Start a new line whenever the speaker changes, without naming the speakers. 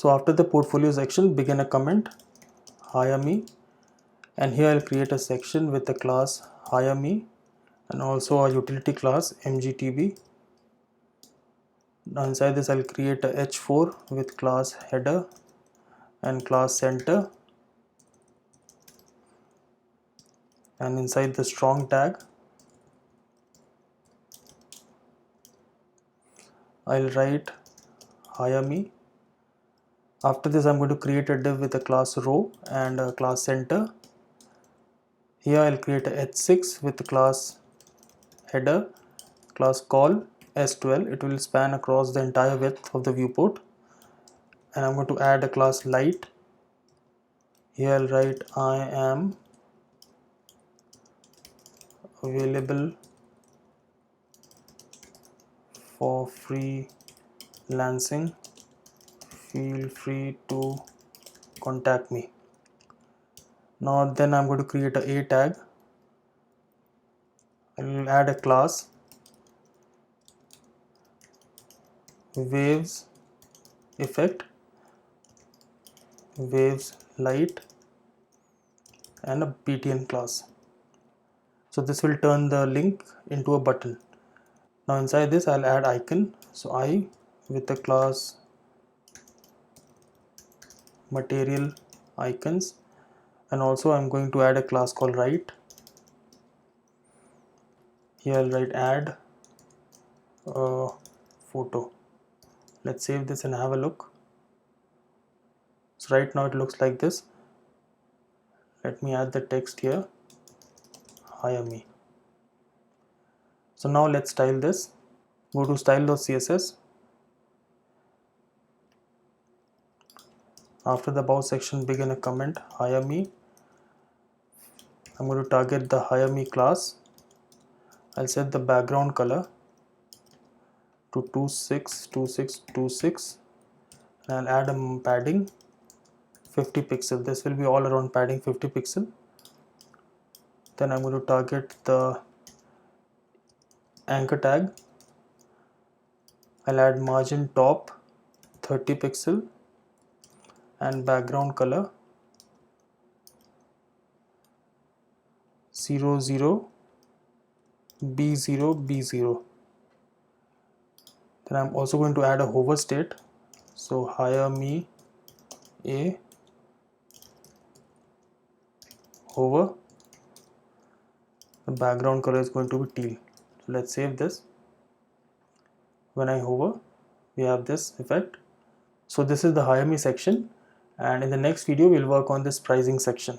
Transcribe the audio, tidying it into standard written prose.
So after the portfolio section, begin a comment, hire me, and here I'll create a section with the class hire me and also a utility class mgtb. Now inside this I'll create a h4 with class header and class center, and inside the strong tag I'll write hire me. After this I'm going to create a div with a class row and a class center. Here I'll create a h6 with the class header, class call s12. It will span across the entire width of the viewport, and I'm going to add a class light. Here I'll write I am available for freelancing, feel free to contact me. Now then I'm going to create a tag. I will add a class waves effect, waves light, and a btn class. So this will turn the link into a button. Now inside this I'll add icon. So I with the class material icons, and also I'm going to add a class called write. Here I'll write add a photo. Let's save this and have a look. So right now it looks like this. Let me add the text here, hire me. So now let's style this. Go to style.css. After the about section, begin a comment, hire me. I'm going to target the hire me class. I'll set the background color to 262626, and I'll add a padding 50 pixel. This will be all around padding 50 pixel. Then I'm going to target the anchor tag. I'll add margin top 30 pixel and background color 00 B0 B0. Then I'm also going to add a hover state. So hire me a hover. The background color is going to be teal. So let's save this. When I hover, we have this effect. So this is the hire me section, and in the next video we'll work on this pricing section.